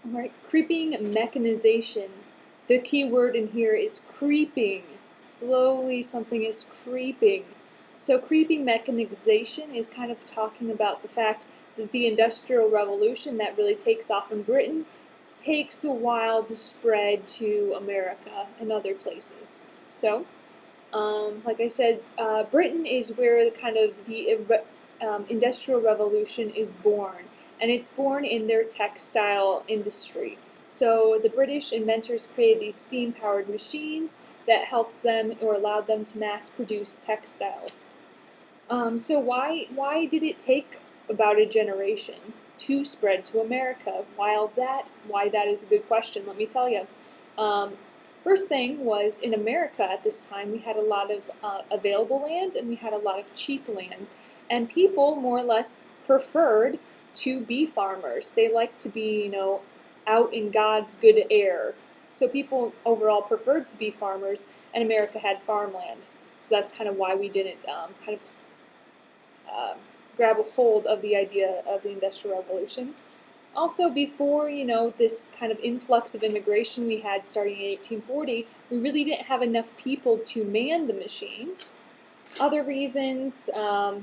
All right, creeping mechanization. The key word in here is creeping. Slowly something is creeping. So creeping mechanization is kind of talking about the fact that the Industrial Revolution that really takes off in Britain takes a while to spread to America and other places. So, like I said, Britain is where the Industrial Revolution is born, and it's born in their textile industry. So the British inventors created these steam-powered machines that helped them or allowed them to mass produce textiles. So why did it take about a generation to spread to America? Why that is a good question. Let me tell you. Um, First thing was, in America at this time we had a lot of available land and we had a lot of cheap land, and people more or less preferred to be farmers. They liked to be, out in God's good air. So people overall preferred to be farmers, and America had farmland. So that's kind of why we didn't grab a hold of the idea of the Industrial Revolution. Also, before this kind of influx of immigration we had starting in 1840, we really didn't have enough people to man the machines. Other reasons, well,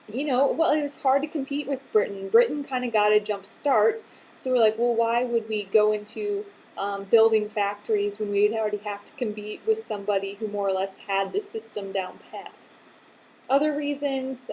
it was hard to compete with Britain. Britain kind of got a jump start, so we're like, well, why would we go into building factories when we'd already have to compete with somebody who more or less had the system down pat? Other reasons,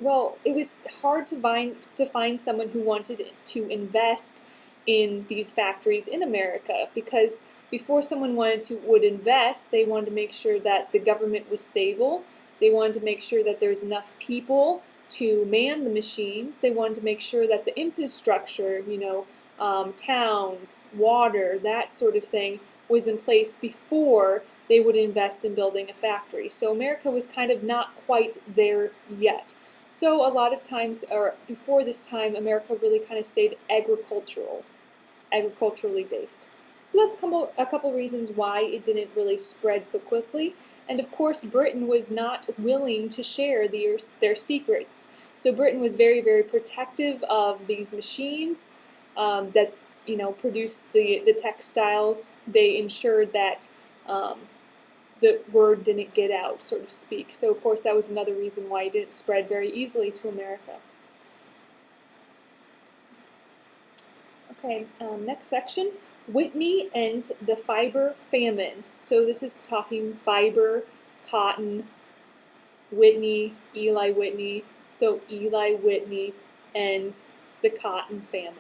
well, it was hard to find someone who wanted to invest in these factories in America, because before someone would invest, they wanted to make sure that the government was stable. They wanted to make sure that there's enough people to man the machines. They wanted to make sure that the infrastructure, towns, water, that sort of thing, was in place before they would invest in building a factory. So America was kind of not quite there yet. So a lot of times, or before this time, America really kind of stayed agriculturally based. So that's a couple reasons why it didn't really spread so quickly. And of course, Britain was not willing to share their secrets. So Britain was very, very protective of these machines that produced the textiles. They ensured that the word didn't get out, so to speak. So of course that was another reason why it didn't spread very easily to America. Okay, next section. Whitney ends the fiber famine. So this is talking fiber, cotton, Whitney, Eli Whitney. So Eli Whitney ends the cotton famine.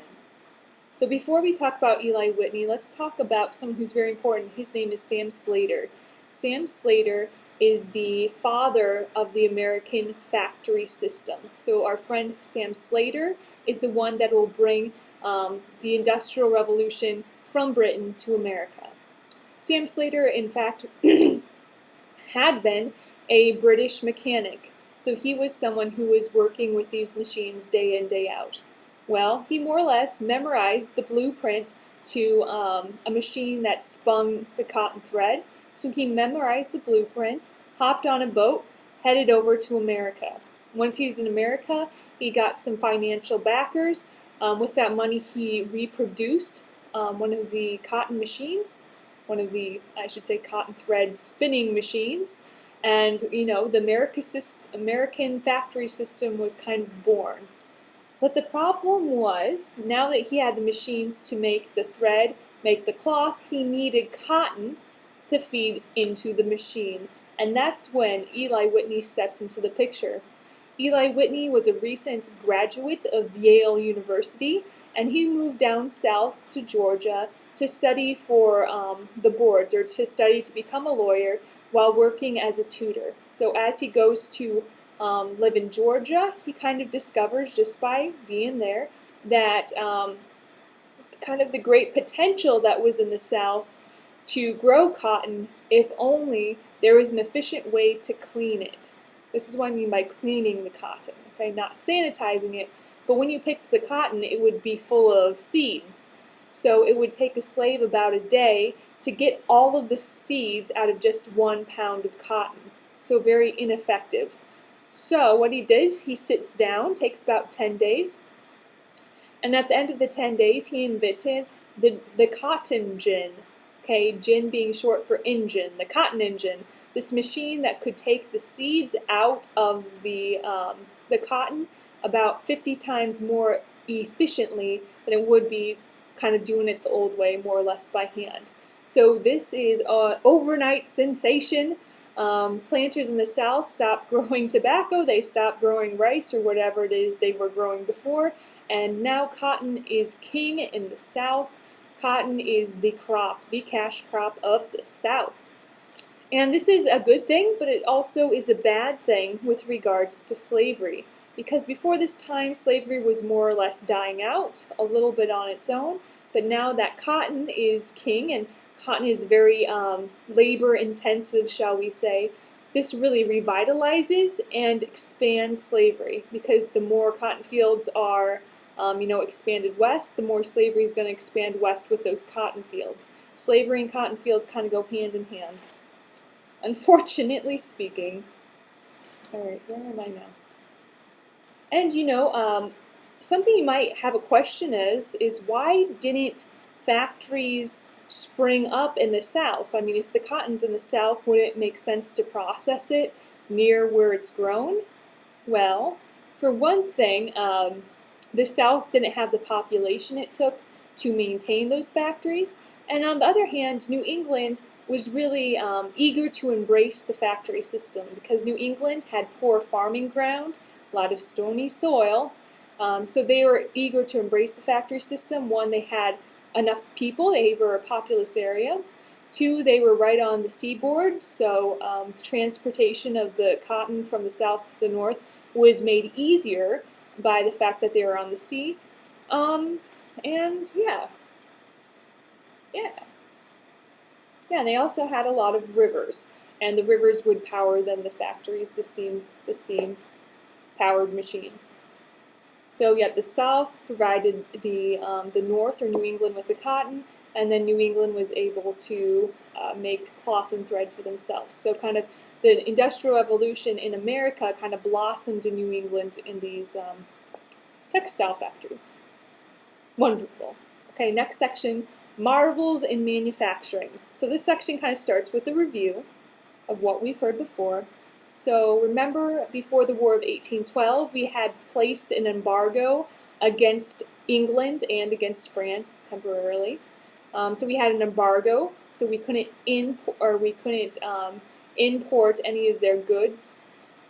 So before we talk about Eli Whitney, let's talk about someone who's very important. His name is Sam Slater. Sam Slater is the father of the American factory system. So our friend Sam Slater is the one that will bring the Industrial Revolution from Britain to America. Sam Slater, in fact, had been a British mechanic. So he was someone who was working with these machines day in, day out. Well, he more or less memorized the blueprint to a machine that spun the cotton thread. So he memorized the blueprint, hopped on a boat, headed over to America. Once he's in America, he got some financial backers. With that money, he reproduced one of the cotton machines, one of the, I should say, cotton thread spinning machines. And, the American factory system was kind of born. But the problem was, now that he had the machines to make the thread, make the cloth, he needed cotton to feed into the machine. And that's when Eli Whitney steps into the picture. Eli Whitney was a recent graduate of Yale University, and he moved down south to Georgia to study for the boards, or to study to become a lawyer while working as a tutor. So as he goes to live in Georgia, he kind of discovers, just by being there, that kind of the great potential that was in the South to grow cotton, if only there was an efficient way to clean it. This is what I mean by cleaning the cotton, okay? Not sanitizing it, but when you picked the cotton, it would be full of seeds. So it would take a slave about a day to get all of the seeds out of just 1 pound of cotton. So very ineffective. So what he does, he sits down, takes about 10 days, And at the end of the 10 days, he invented the cotton gin. Okay, gin being short for engine, the cotton engine. This machine that could take the seeds out of the cotton about 50 times more efficiently than it would be kind of doing it the old way, more or less by hand. So this is an overnight sensation. Planters in the South stopped growing tobacco, they stopped growing rice or whatever it is they were growing before, and now cotton is king in the South. Cotton is the crop, the cash crop of the South. And this is a good thing, but it also is a bad thing with regards to slavery. Because before this time, slavery was more or less dying out, a little bit on its own. But now that cotton is king, and cotton is very labor intensive, shall we say, this really revitalizes and expands slavery. Because the more cotton fields are expanded west, the more slavery is going to expand west with those cotton fields. Slavery and cotton fields kind of go hand in hand. Unfortunately speaking. Alright, where am I now? And something you might have a question is why didn't factories spring up in the South? I mean, if the cotton's in the South, wouldn't it make sense to process it near where it's grown? Well, for one thing, the South didn't have the population it took to maintain those factories. And on the other hand, New England was really eager to embrace the factory system because New England had poor farming ground, a lot of stony soil, so they were eager to embrace the factory system. One, they had enough people, they were a populous area. Two, they were right on the seaboard, so transportation of the cotton from the south to the north was made easier by the fact that they were on the sea. Yeah, they also had a lot of rivers, and the rivers would power then the factories, the steam-powered machines. So yeah, the South provided the North or New England with the cotton, and then New England was able to make cloth and thread for themselves. So kind of the Industrial Revolution in America kind of blossomed in New England in these textile factories. Wonderful. Okay, next section. Marvels in manufacturing. So this section kind of starts with a review of what we've heard before. So remember, before the War of 1812, we had placed an embargo against England and against France temporarily. So we had an embargo, so we couldn't import any of their goods.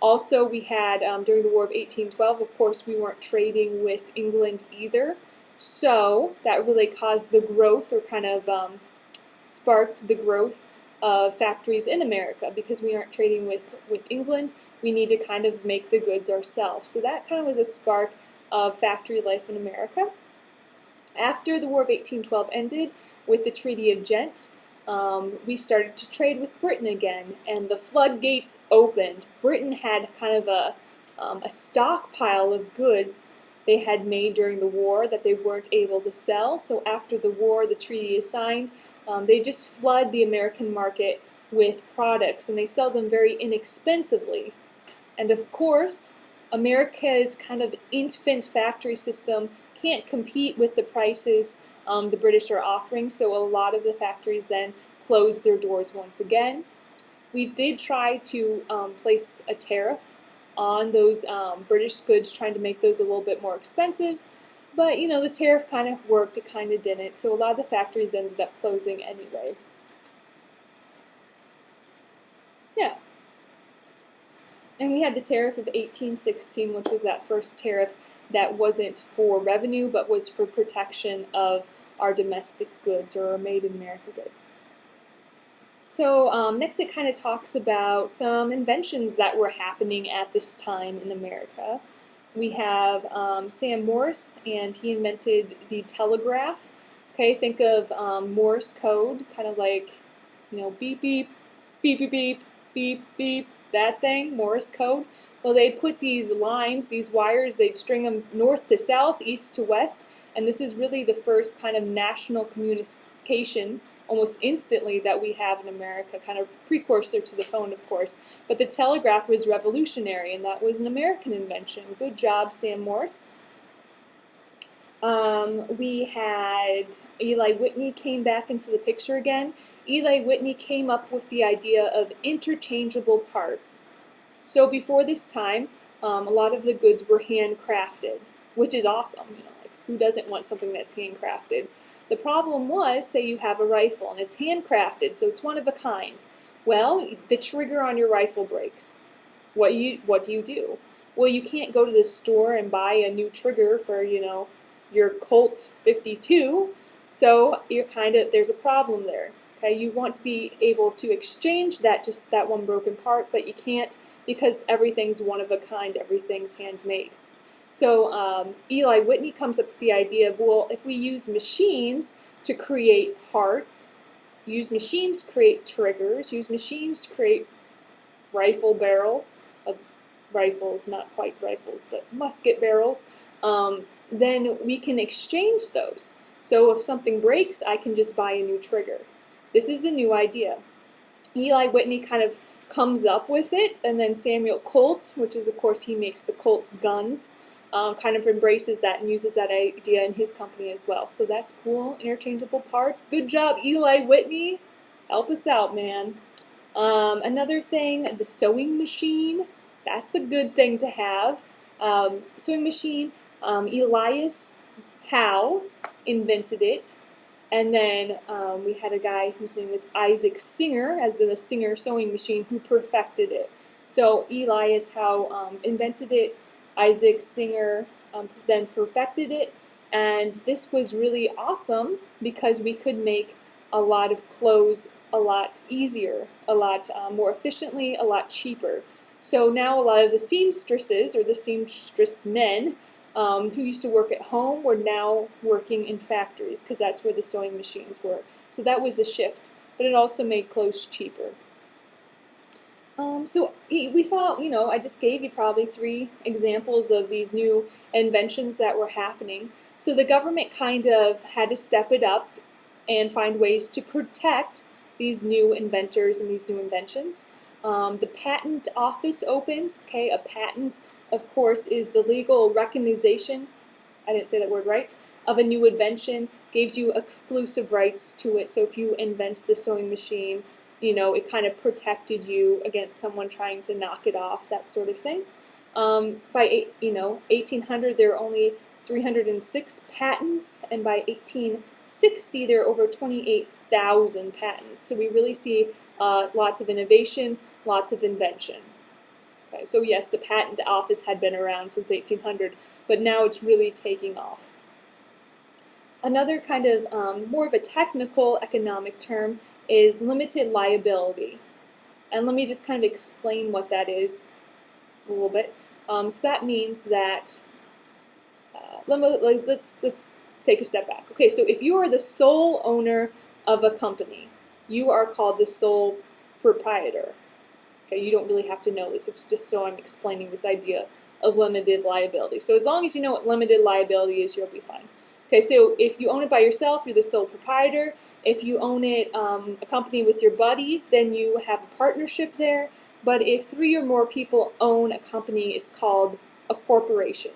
Also, we had during the War of 1812, of course, we weren't trading with England either. So that really caused the growth, or kind of sparked the growth of factories in America, because we aren't trading with England. We need to kind of make the goods ourselves. So that kind of was a spark of factory life in America. After the War of 1812 ended, with the Treaty of Ghent, we started to trade with Britain again, and the floodgates opened. Britain had kind of a stockpile of goods they had made during the war that they weren't able to sell. So after the war, the treaty is signed, they just flood the American market with products, and they sell them very inexpensively. And of course, America's kind of infant factory system can't compete with the prices the British are offering, so a lot of the factories then closed their doors once again. We did try to place a tariff on those British goods, trying to make those a little bit more expensive, but the tariff kind of worked, it kind of didn't, so a lot of the factories ended up closing anyway. Yeah. And we had the Tariff of 1816, which was that first tariff that wasn't for revenue, but was for protection of our domestic goods, or our made in America goods. So next it kind of talks about some inventions that were happening at this time in America. We have Sam Morse, and he invented the telegraph. Okay, think of Morse code, kind of like, beep, beep, beep, beep, beep, beep, beep, that thing, Morse code. Well, they'd put these lines, these wires, they'd string them north to south, east to west, and this is really the first kind of national communication almost instantly that we have in America, kind of precursor to the phone, of course. But the telegraph was revolutionary, and that was an American invention. Good job, Sam Morse. We had Eli Whitney came back into the picture again. Eli Whitney came up with the idea of interchangeable parts. So before this time, a lot of the goods were handcrafted, which is awesome. Like, who doesn't want something that's handcrafted? The problem was, say you have a rifle and it's handcrafted, so it's one of a kind. Well, the trigger on your rifle breaks. What do you do? Well, you can't go to the store and buy a new trigger for, your Colt 52, so there's a problem there. Okay, you want to be able to exchange just that one broken part, but you can't because everything's one of a kind, everything's handmade. So Eli Whitney comes up with the idea of, well, if we use machines to create parts, use machines to create triggers, use machines to create rifle barrels, rifles, not quite rifles, but musket barrels, then we can exchange those. So if something breaks, I can just buy a new trigger. This is a new idea. Eli Whitney kind of comes up with it, and then Samuel Colt, which is, of course, he makes the Colt guns, kind of embraces that and uses that idea in his company as well. So that's cool. Interchangeable parts. Good job, Eli Whitney. Help us out, man. Another thing, the sewing machine. That's a good thing to have. Sewing machine, Elias Howe invented it. And then we had a guy whose name was Isaac Singer, as in the Singer sewing machine, who perfected it. So Elias Howe invented it, Isaac Singer then perfected it, and this was really awesome because we could make a lot of clothes a lot easier, a lot more efficiently, a lot cheaper. So now a lot of the seamstresses, or the seamstress men, who used to work at home, were now working in factories because that's where the sewing machines were. So that was a shift, but it also made clothes cheaper. So we saw, I just gave you probably 3 examples of these new inventions that were happening. So the government kind of had to step it up and find ways to protect these new inventors and these new inventions. The patent office opened. Okay, a patent, of course, is the legal recognition, I didn't say that word right, of a new invention, gives you exclusive rights to it. So if you invent the sewing machine, it kind of protected you against someone trying to knock it off, that sort of thing. By 1800, there were only 306 patents, and by 1860, there are over 28,000 patents. So we really see lots of innovation, lots of invention. Okay, so yes, the patent office had been around since 1800, but now it's really taking off. Another kind of more of a technical economic term is limited liability. And let me just kind of explain what that is a little bit. So that means that, let's take a step back. Okay, so if you are the sole owner of a company, you are called the sole proprietor. Okay, you don't really have to know this. It's just so I'm explaining this idea of limited liability. So as long as you know what limited liability is, you'll be fine. Okay, so if you own it by yourself, you're the sole proprietor. If you own it, a company with your buddy, then you have a partnership there. But if 3 or more people own a company, it's called a corporation,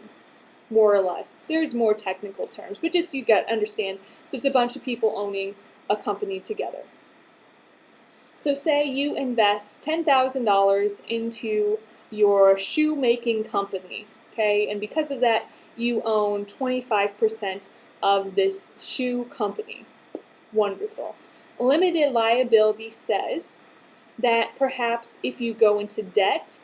more or less. There's more technical terms, but just you got to understand. So it's a bunch of people owning a company together. So say you invest $10,000 into your shoemaking company, okay? And because of that, you own 25% of this shoe company. Wonderful. Limited liability says that perhaps if you go into debt,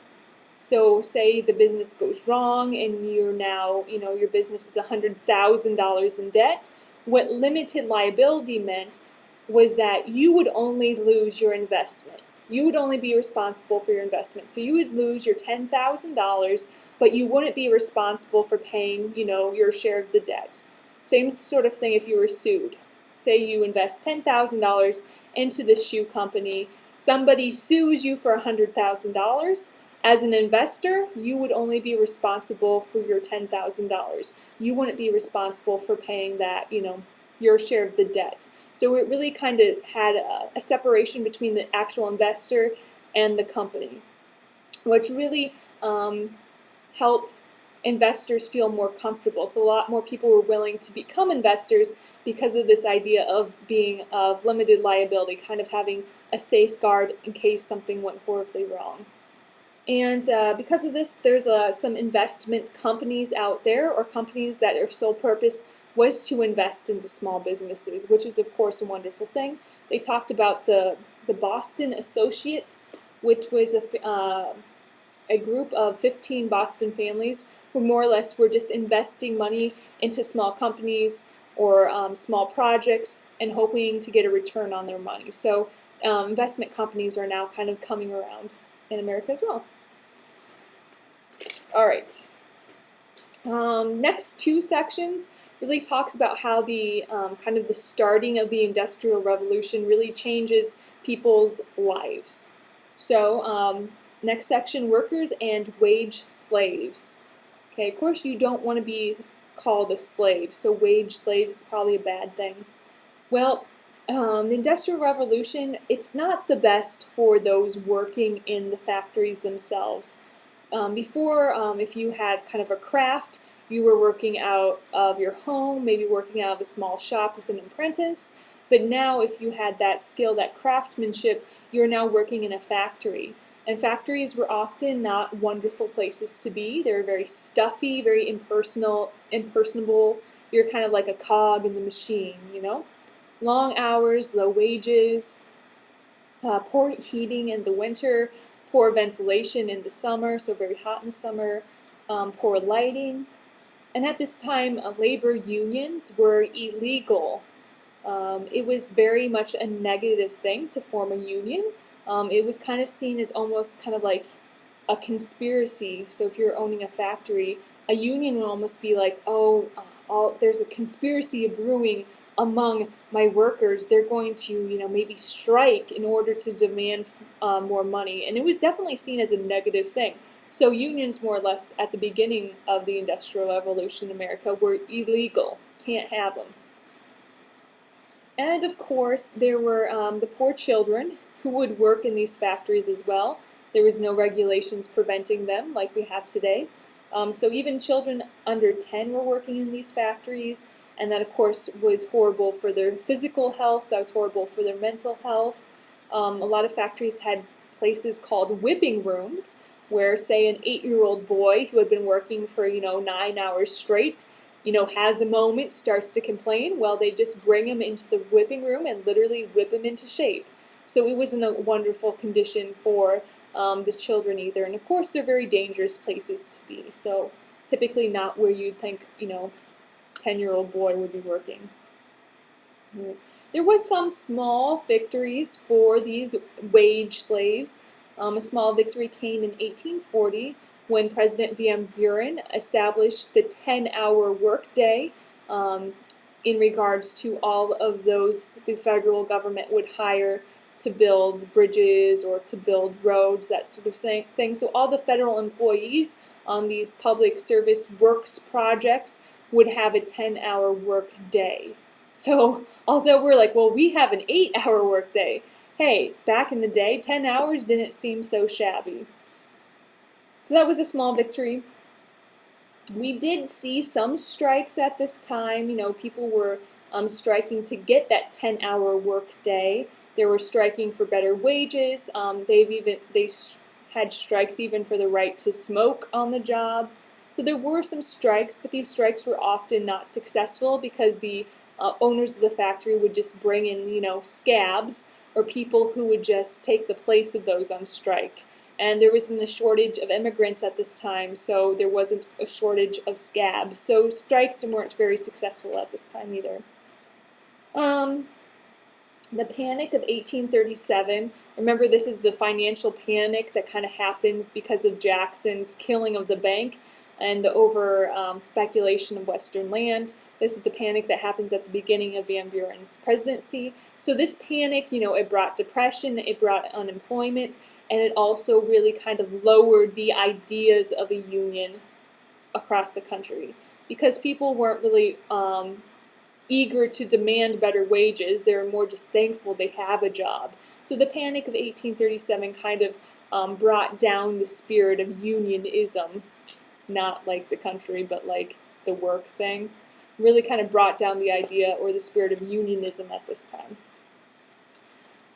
so say the business goes wrong and you're now, your business is $100,000 in debt, what limited liability meant was that you would only lose your investment. You would only be responsible for your investment. So you would lose your $10,000, but you wouldn't be responsible for paying, your share of the debt. Same sort of thing if you were sued. Say you invest $10,000 into the shoe company, somebody sues you for $100,000. As an investor, you would only be responsible for your $10,000. You wouldn't be responsible for paying that, your share of the debt. So it really kind of had a separation between the actual investor and the company, which really helped investors feel more comfortable. So a lot more people were willing to become investors because of this idea of being of limited liability, kind of having a safeguard in case something went horribly wrong. And because of this, there's some investment companies out there, or companies that their sole purpose was to invest into small businesses, which is of course a wonderful thing. They talked about the Boston Associates, which was a group of 15 Boston families who more or less were just investing money into small companies or small projects and hoping to get a return on their money. So investment companies are now kind of coming around in America as well. All right. Next two sections really talks about how the kind of the starting of the Industrial Revolution really changes people's lives. So next section, workers and wage slaves. Okay, of course you don't want to be called a slave, so wage slaves is probably a bad thing. Well, the Industrial Revolution, it's not the best for those working in the factories themselves. Before, if you had kind of a craft, you were working out of your home, maybe working out of a small shop with an apprentice. But now, if you had that skill, that craftsmanship, you're now working in a factory. And factories were often not wonderful places to be. They were very stuffy, very impersonable. You're kind of like a cog in the machine, you know? Long hours, low wages, poor heating in the winter, poor ventilation in the summer, so very hot in the summer, poor lighting. And at this time, labor unions were illegal. It was very much a negative thing to form a union. It was kind of seen as almost kind of like a conspiracy. So if you're owning a factory, a union would almost be like, oh, there's a conspiracy brewing among my workers. They're going to, maybe strike in order to demand more money. And it was definitely seen as a negative thing. So unions, more or less, at the beginning of the Industrial Revolution in America, were illegal. Can't have them. And of course, there were the poor children who would work in these factories as well. There was no regulations preventing them like we have today. So even children under 10 were working in these factories, and that of course was horrible for their physical health, that was horrible for their mental health. A lot of factories had places called whipping rooms, where say an 8-year-old boy who had been working for 9 hours straight, has a moment, starts to complain, well, they just bring him into the whipping room and literally whip him into shape. So it wasn't a wonderful condition for the children either. And of course, they're very dangerous places to be. So typically not where you'd think, 10-year-old boy would be working. There was some small victories for these wage slaves. A small victory came in 1840 when President Van Buren established the 10-hour workday in regards to all of those the federal government would hire to build bridges or to build roads, that sort of thing. So all the federal employees on these public service works projects would have a 10-hour work day. So although we're like, well, we have an 8-hour work day, hey, back in the day, 10 hours didn't seem so shabby. So that was a small victory. We did see some strikes at this time. People were striking to get that 10-hour work day. They were striking for better wages. They had strikes even for the right to smoke on the job. So there were some strikes, but these strikes were often not successful because the owners of the factory would just bring in, scabs or people who would just take the place of those on strike. And there wasn't a shortage of immigrants at this time, so there wasn't a shortage of scabs. So strikes weren't very successful at this time either. The Panic of 1837, remember this is the financial panic that kind of happens because of Jackson's killing of the bank and the over-speculation of Western land. This is the panic that happens at the beginning of Van Buren's presidency. So this panic, it brought depression, it brought unemployment, and it also really kind of lowered the ideas of a union across the country because people weren't really eager to demand better wages. They were more just thankful they have a job. So the Panic of 1837 kind of brought down the spirit of unionism. not like the country, but like the work thing. Really kind of brought down the idea or the spirit of unionism at this time.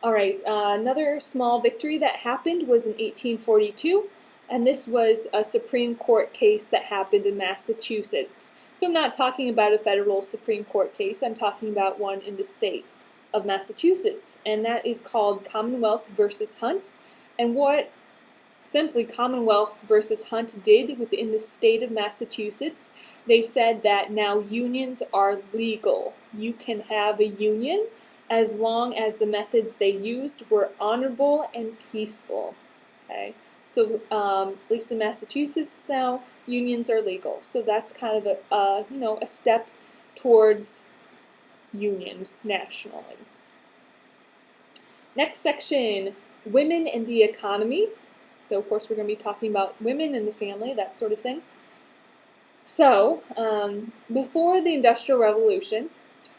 All right, another small victory that happened was in 1842, and this was a Supreme Court case that happened in Massachusetts. So I'm not talking about a federal Supreme Court case, I'm talking about one in the state of Massachusetts, and that is called Commonwealth versus Hunt. And what simply Commonwealth versus Hunt did within the state of Massachusetts, they said that now unions are legal. You can have a union as long as the methods they used were honorable and peaceful. Okay, so at least in Massachusetts now, unions are legal. So that's kind of a step towards unions nationally. Next section, women and the economy. So of course we're going to be talking about women and the family, that sort of thing. So before the Industrial Revolution,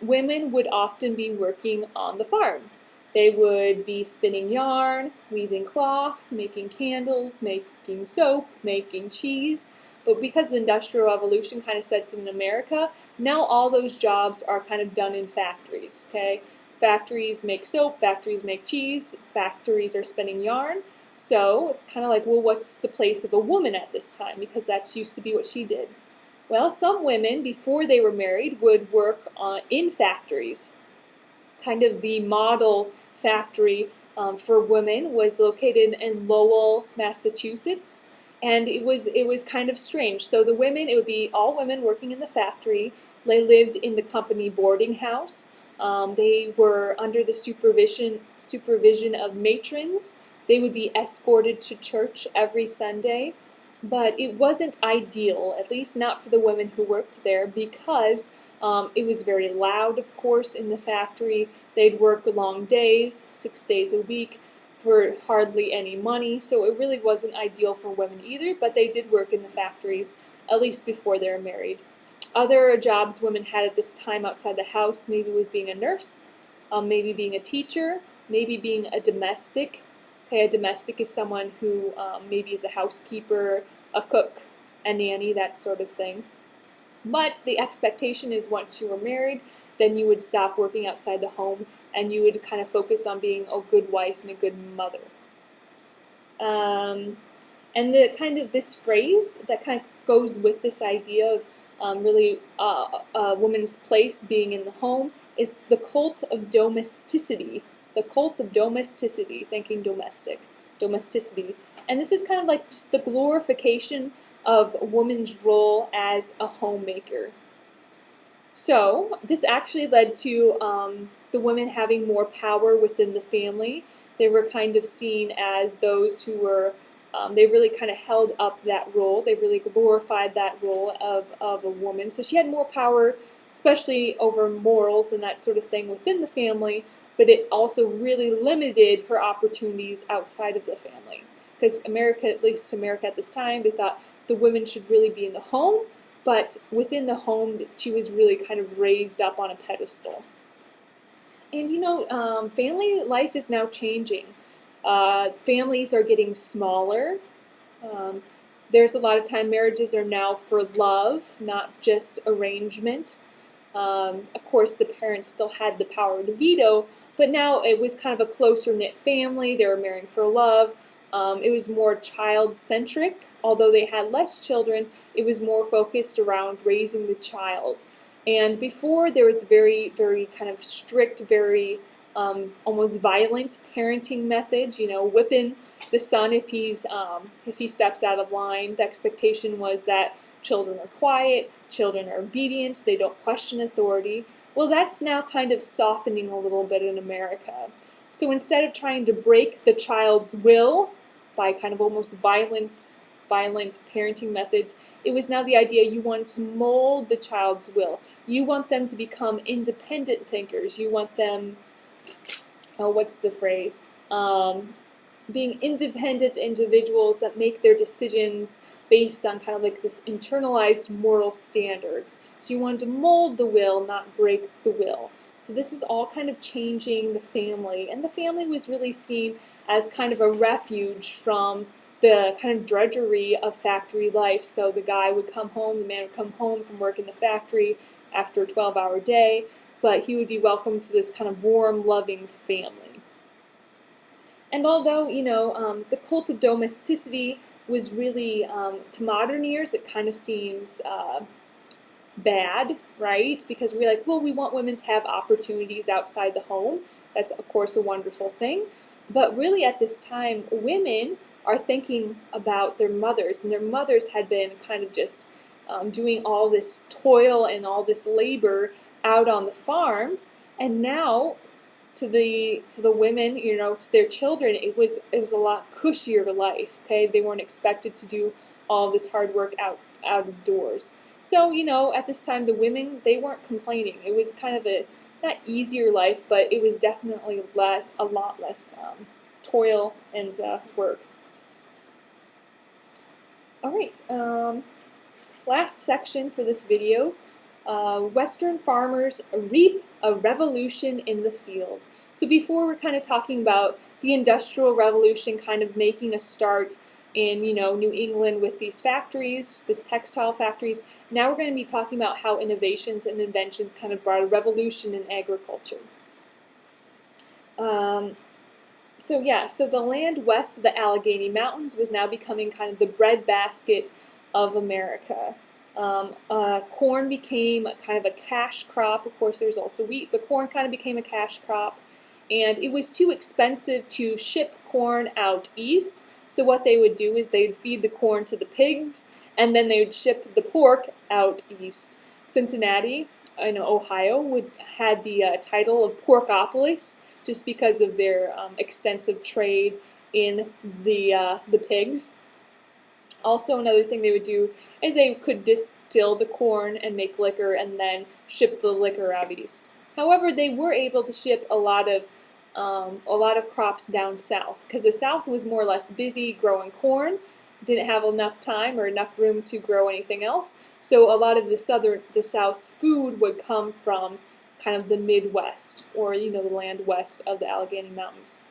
women would often be working on the farm. They would be spinning yarn, weaving cloth, making candles, making soap, making cheese. But because the Industrial Revolution kind of sets in America, now all those jobs are kind of done in factories, okay? Factories make soap, factories make cheese, factories are spinning yarn. So it's kind of like, well, what's the place of a woman at this time? Because that's used to be what she did. Well, some women, before they were married, would work in factories. Kind of the model factory for women was located in Lowell, Massachusetts, and it was kind of strange. So the women, it would be all women working in the factory. They lived in the company boarding house. They were under the supervision of matrons. They would be escorted to church every Sunday. But it wasn't ideal, at least not for the women who worked there, because it was very loud, of course, in the factory. They'd work long days, 6 days a week, for hardly any money. So it really wasn't ideal for women either, but they did work in the factories, at least before they were married. Other jobs women had at this time outside the house maybe was being a nurse, maybe being a teacher, maybe being a domestic. Okay, a domestic is someone who maybe is a housekeeper, a cook, a nanny, that sort of thing. But the expectation is once you were married, then you would stop working outside the home and you would kind of focus on being a good wife and a good mother. And the kind of this phrase that kind of goes with this idea of really a woman's place being in the home is the cult of domesticity. The cult of domesticity, thinking domesticity. And this is kind of like just the glorification of a woman's role as a homemaker. So this actually led to the women having more power within the family. They were kind of seen as those who were, they really kind of held up that role. They really glorified that role of a woman. So she had more power, especially over morals and that sort of thing within the family, but it also really limited her opportunities outside of the family. Because America, at least America at this time, they thought the women should really be in the home, but within the home, she was really kind of raised up on a pedestal. And family life is now changing. Families are getting smaller. There's a lot of time marriages are now for love, not just arrangement. Of course, the parents still had the power to veto, but now it was kind of a closer-knit family. They were marrying for love. It was more child-centric. Although they had less children, it was more focused around raising the child. And before, there was very, very kind of strict, very almost violent parenting methods. Whipping the son if he steps out of line. The expectation was that children are quiet, children are obedient, they don't question authority. Well, that's now kind of softening a little bit in America. So instead of trying to break the child's will by kind of almost violent parenting methods, it was now the idea you want to mold the child's will. You want them to become independent thinkers. You want them, what's the phrase? Being independent individuals that make their decisions based on kind of like this internalized moral standards. So you wanted to mold the will, not break the will. So this is all kind of changing the family. And the family was really seen as kind of a refuge from the kind of drudgery of factory life. So the guy would come home, the man would come home from work in the factory after a 12-hour day, but he would be welcomed to this kind of warm, loving family. And although, the cult of domesticity was really, to modern ears, it kind of seems bad, right? Because we're like, well, we want women to have opportunities outside the home. That's, of course, a wonderful thing. But really at this time, women are thinking about their mothers, and their mothers had been kind of just doing all this toil and all this labor out on the farm, and now to the women, to their children, it was a lot cushier life. Okay, they weren't expected to do all this hard work out of doors. So at this time, the women, they weren't complaining. It was kind of a not easier life, but it was definitely a lot less toil and work. All right, last section for this video. Western farmers reap a revolution in the field. So before we're kind of talking about the Industrial Revolution kind of making a start in New England with these factories, these textile factories. Now we're going to be talking about how innovations and inventions kind of brought a revolution in agriculture. So the land west of the Allegheny Mountains was now becoming kind of the breadbasket of America. Corn became kind of a cash crop. Of course, there's also wheat, but corn kind of became a cash crop. And it was too expensive to ship corn out east. So what they would do is they'd feed the corn to the pigs, and then they would ship the pork out east. Cincinnati, Ohio, had the title of Porkopolis, just because of their extensive trade in the pigs. Also, another thing they would do is they could distill the corn and make liquor and then ship the liquor out east. However, they were able to ship a lot of crops down south, because the south was more or less busy growing corn, didn't have enough time or enough room to grow anything else. So a lot of the South's food would come from kind of the Midwest, or the land west of the Allegheny Mountains.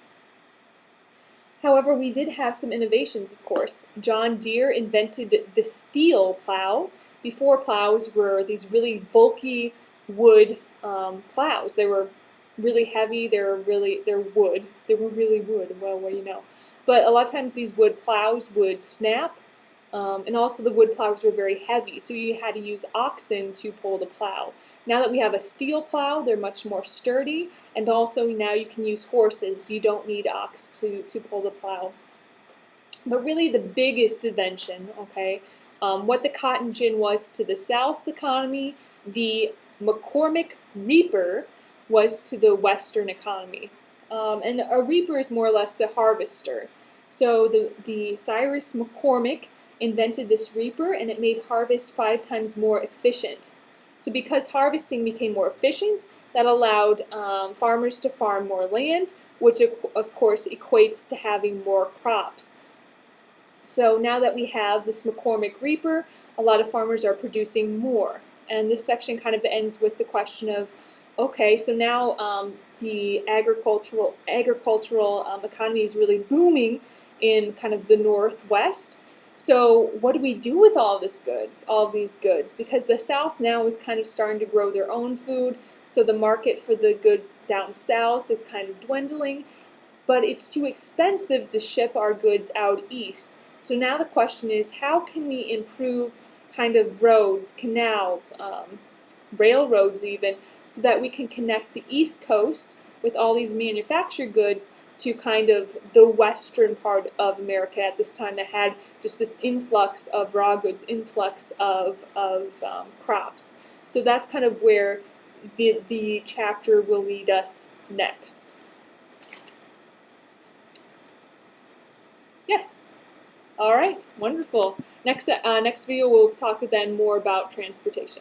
However, we did have some innovations, of course. John Deere invented the steel plow. Before, plows were these really bulky wood plows. They were really heavy. They're wood. They were really wood. Well, But a lot of times these wood plows would snap, and also the wood plows were very heavy, so you had to use oxen to pull the plow. Now that we have a steel plow, they're much more sturdy, and also now you can use horses. You don't need ox to pull the plow. But really the biggest invention, what the cotton gin was to the South's economy, the McCormick reaper was to the Western economy. And a reaper is more or less a harvester. So the Cyrus McCormick invented this reaper, and it made harvest 5 times more efficient. So because harvesting became more efficient, that allowed farmers to farm more land, which of course equates to having more crops. So now that we have this McCormick reaper, a lot of farmers are producing more. And this section kind of ends with the question of, okay, so now the agricultural economy is really booming in kind of the Northwest. So what do we do with all these goods? Because the South now is kind of starting to grow their own food, so the market for the goods down south is kind of dwindling, but it's too expensive to ship our goods out east. So now the question is, how can we improve kind of roads, canals, railroads even, so that we can connect the East Coast with all these manufactured goods to kind of the western part of America at this time that had just this influx of raw goods, influx of crops. So that's kind of where the chapter will lead us next. Yes. All right. Wonderful. Next video we'll talk then more about transportation.